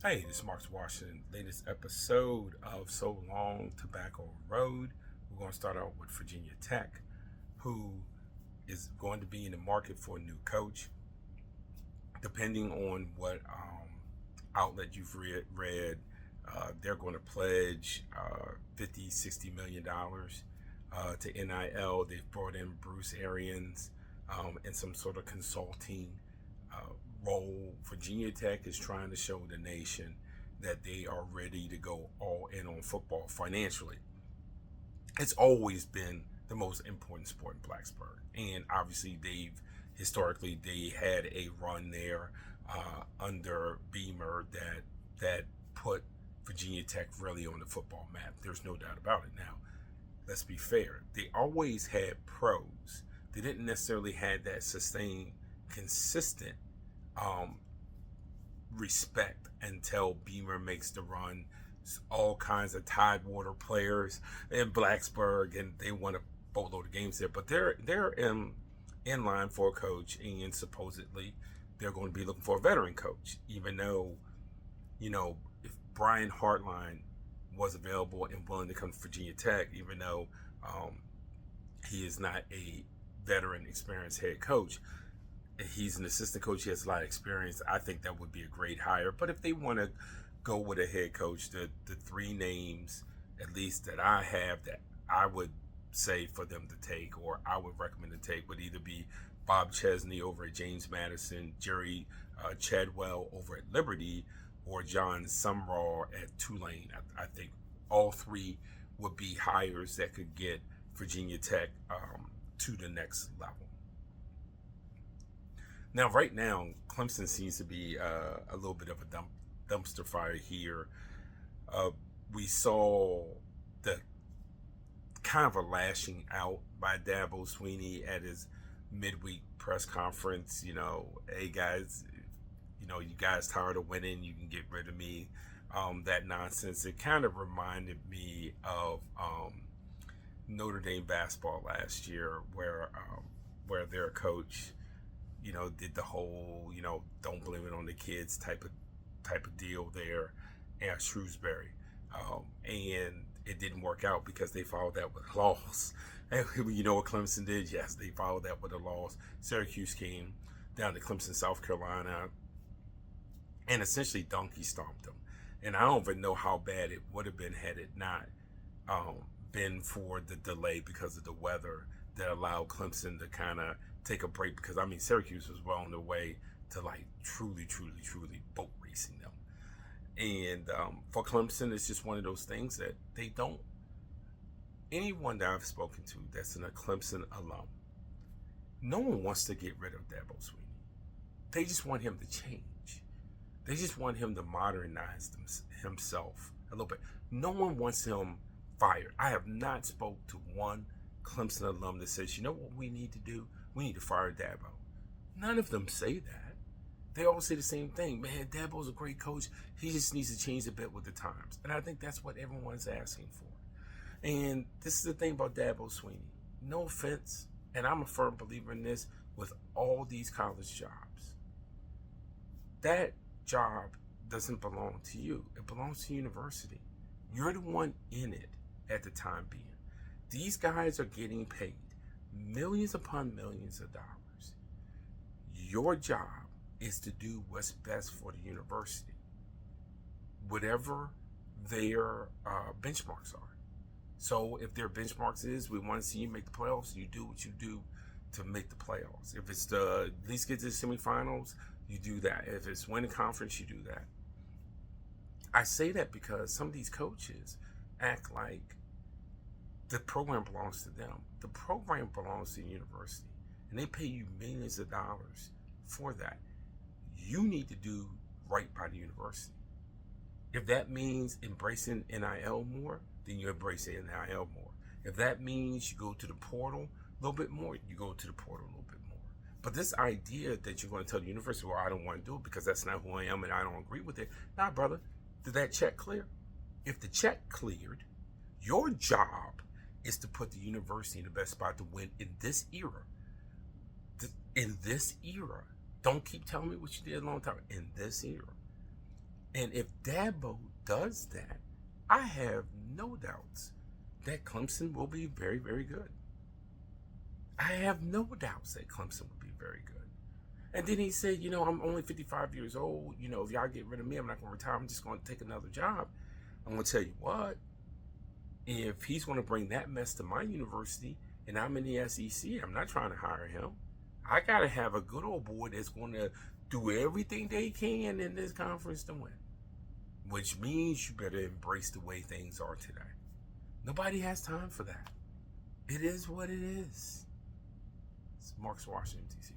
Hey, this is Mark Washington. Latest episode of So Long Tobacco Road. We're going to start out with Virginia Tech, who is going to be in the market for a new coach. Depending on what outlet you've read they're going to pledge 50, $60 million to NIL. They've brought in Bruce Arians in some sort of consulting uh, role. Virginia Tech is trying to show the nation that they are ready to go all in on football financially. It's always been the most important sport in Blacksburg, and obviously they had a run there under Beamer that put Virginia Tech really on the football map. There's no doubt about it. Now, let's be fair. They always had pros. They didn't necessarily have that sustained, consistent um, respect until Beamer makes the run. All kinds of Tidewater players in Blacksburg, and they won a boatload of games there. But they're in line for a coach, and supposedly they're going to be looking for a veteran coach. Even though, if Brian Hartline was available and willing to come to Virginia Tech, even though he is not a veteran, experienced head coach, he's an assistant coach. He has a lot of experience. I think that would be a great hire. But if they want to go with a head coach, the three names, at least that I have, that I would say for them to take, or I would recommend to take, would either be Bob Chesney over at James Madison, Jerry Chadwell over at Liberty, or John Sumrall at Tulane. I think all three would be hires that could get Virginia Tech to the next level. Now, right now, Clemson seems to be a little bit of a dumpster fire here. Uh, we saw the kind of a lashing out by Dabo Sweeney at his midweek press conference. Hey guys, you guys tired of winning, you can get rid of me. That nonsense. It kind of reminded me of Notre Dame basketball last year, where their coach did the whole, don't blame it on the kids type of deal there at Shrewsbury, and it didn't work out because they followed that with a loss. And you know what Clemson did? Yes, they followed that with a loss. Syracuse came down to Clemson, South Carolina, and essentially donkey stomped them. And I don't even know how bad it would have been had it not been for the delay because of the weather that allowed Clemson to kind of take a break. Because Syracuse was well on their way to like truly, truly, truly boat racing them. And for Clemson, it's just one of those things that they don't. Anyone that I've spoken to that's a Clemson alum, no one wants to get rid of Dabo Sweeney. They just want him to change. They just want him to modernize himself a little bit. No one wants him fired. I have not spoke to one Clemson alum that says, you know what we need to do? We need to fire Dabo. None of them say that. They all say the same thing. Man, Dabo's a great coach. He just needs to change a bit with the times. And I think that's what everyone's asking for. And this is the thing about Dabo Sweeney. No offense, and I'm a firm believer in this with all these college jobs. That job doesn't belong to you. It belongs to the university. You're the one in it at the time being. These guys are getting paid millions upon millions of dollars. Your job is to do what's best for the university, whatever their benchmarks are. So if their benchmarks is we want to see you make the playoffs, you do what you do to make the playoffs. If it's to at least get to the semifinals, you do that. If it's win a conference, you do that. I say that because some of these coaches act like the program belongs to them. The program belongs to the university, and they pay you millions of dollars for that. You need to do right by the university. If that means embracing NIL more, then you embrace NIL more. If that means you go to the portal a little bit more, you go to the portal a little bit more. But this idea that you're going to tell the university, well, I don't want to do it because that's not who I am and I don't agree with it. Nah, brother, did that check clear? If the check cleared, your job is to put the university in the best spot to win in this era. In this era. Don't keep telling me what you did a long time. In this era. And if Dabo does that, I have no doubts that Clemson will be very, very good. I have no doubts that Clemson will be very good. And then he said, I'm only 55 years old. If y'all get rid of me, I'm not going to retire. I'm just going to take another job. I'm going to tell you what, if he's going to bring that mess to my university and I'm in the SEC, I'm not trying to hire him. I got to have a good old boy that's going to do everything they can in this conference to win, which means you better embrace the way things are today. Nobody has time for that. It is what it is. It's Marcus Washington, TC.